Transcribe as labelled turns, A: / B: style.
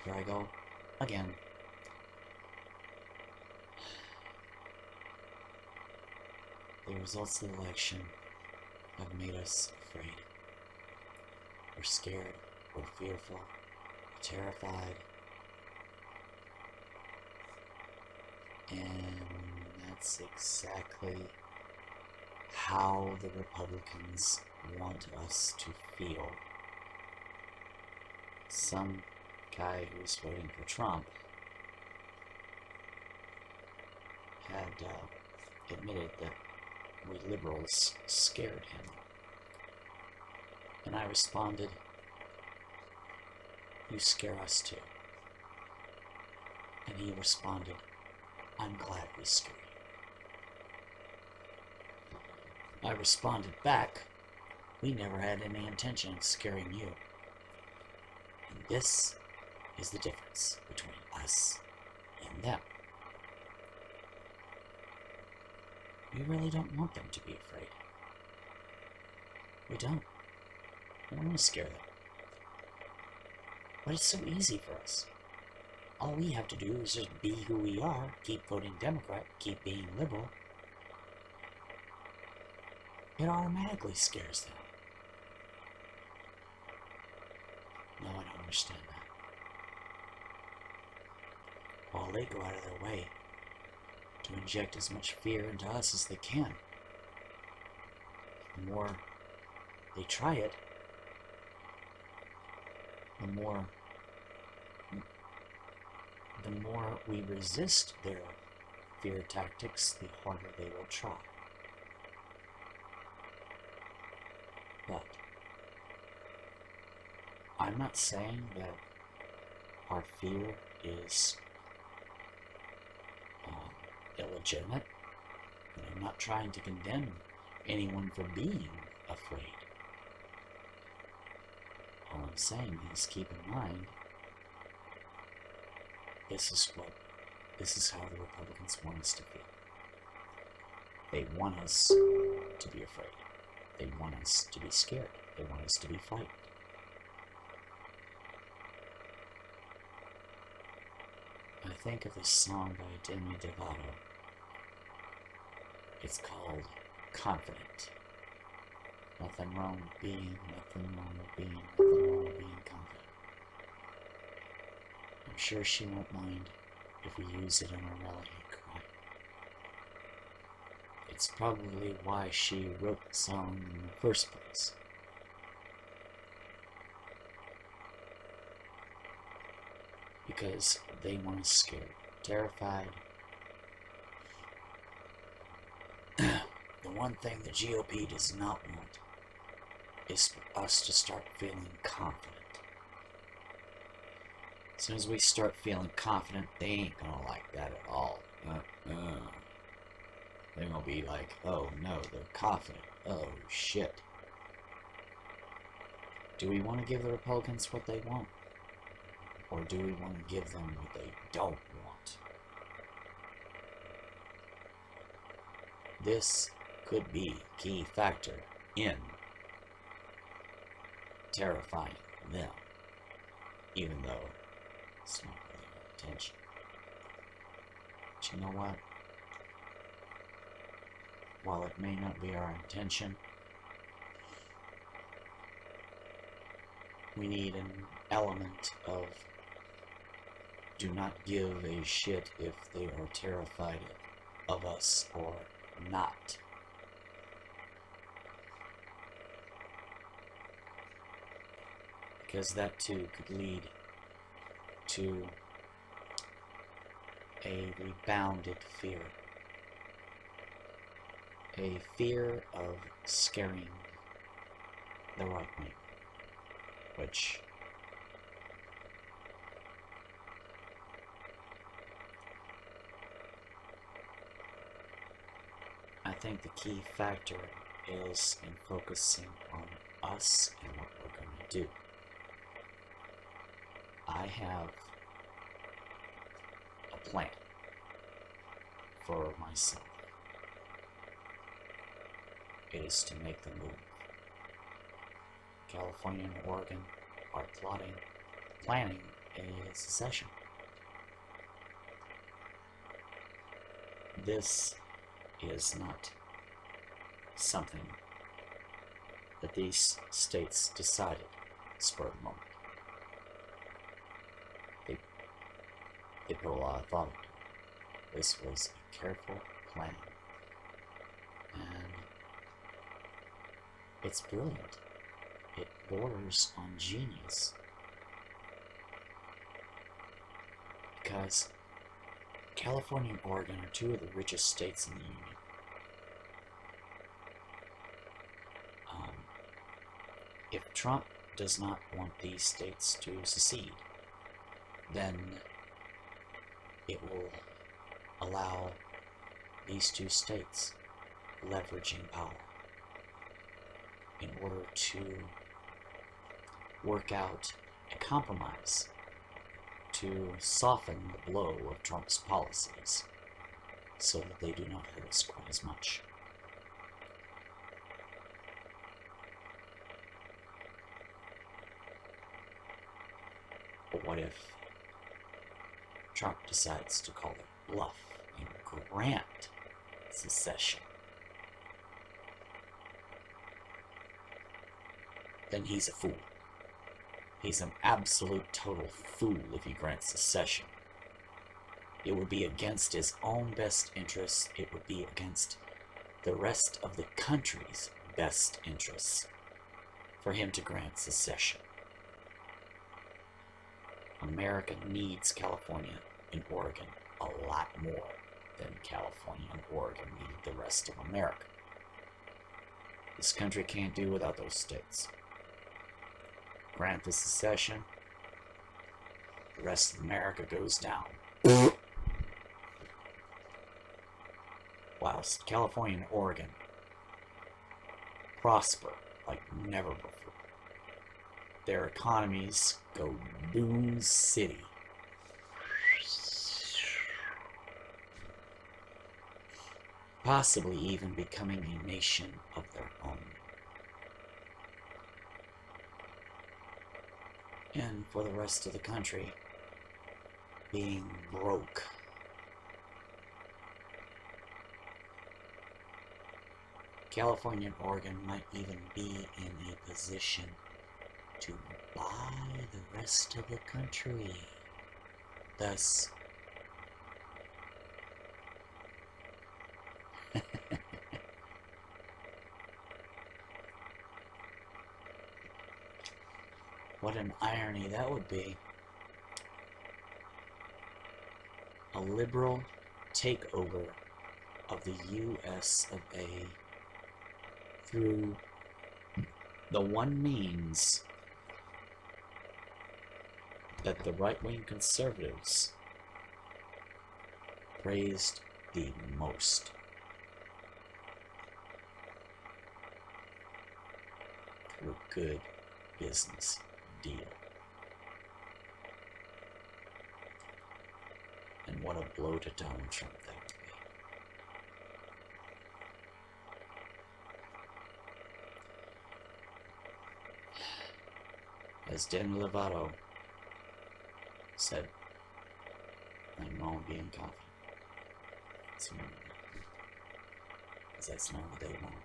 A: Here I go again. The results of the election have made us afraid. We're scared, we're fearful, we're terrified, and that's exactly how the Republicans want us to feel. Some guy who's voting for Trump had admitted that we liberals scared him. And I responded, "You scare us too." And he responded, "I'm glad we scare you." I responded back, "We never had any intention of scaring you." And this is the difference between us and them. We really don't want them to be afraid. We don't. We don't want to scare them. But it's so easy for us. All we have to do is just be who we are, keep voting Democrat, keep being liberal. It automatically scares them. No, I don't understand that. While they go out of their way to inject as much fear into us as they can. The more they try it, the more we resist their fear tactics, the harder they will try. But I'm not saying that our fear is illegitimate. And I'm not trying to condemn anyone for being afraid. All I'm saying is keep in mind, this is how the Republicans want us to feel. They want us to be afraid. They want us to be scared. They want us to be frightened. I think of this song by Demi Lovato. It's called Confident. Nothing wrong with being confident. I'm sure she won't mind if we use it in our rallying cry. It's probably why she wrote the song in the first place. Because they want us scared, terrified. The one thing the GOP does not want is for us to start feeling confident. As soon as we start feeling confident, they ain't gonna like that at all. They're gonna be like, oh no, they're confident. Oh shit. Do we want to give the Republicans what they want? Or do we want to give them what they don't want? This could be a key factor in terrifying them, even though it's not really our intention. But you know what? While it may not be our intention, we need an element of do not give a shit if they are terrified of us or not. Because that too could lead to a rebounded fear. A fear of scaring the right wing, which I think the key factor is in focusing on us and what we're going to do. I have a plan for myself. It is to make the move. California and Oregon are plotting planning a secession. This is not something that these states decided spur of the moment. They put a lot of thought into it. This was a careful plan. And it's brilliant. It borders on genius. Because California and Oregon are two of the richest states in the Union. If Trump does not want these states to secede, then it will allow these two states leveraging power in order to work out a compromise to soften the blow of Trump's policies so that they do not hurt us quite as much. But what if Trump decides to call it bluff and grant secession? Then he's a fool. He's an absolute total fool if he grants secession. It would be against his own best interests. It would be against the rest of the country's best interests for him to grant secession. America needs California and Oregon a lot more than California and Oregon need the rest of America. This country can't do without those states. Grant the secession, the rest of America goes down. Whilst California and Oregon prosper like never before. Their economies go boom city. Possibly even becoming a nation of their own. And for the rest of the country, being broke. California and Oregon might even be in a position to buy the rest of the country. Thus, what an irony that would be. A liberal takeover of the US of A through the one means that the right-wing conservatives praised the most. To a good business deal. And what a blow to Donald Trump that would be. As Demi Lovato said, I'm wrong being confident. Because that's not what they want.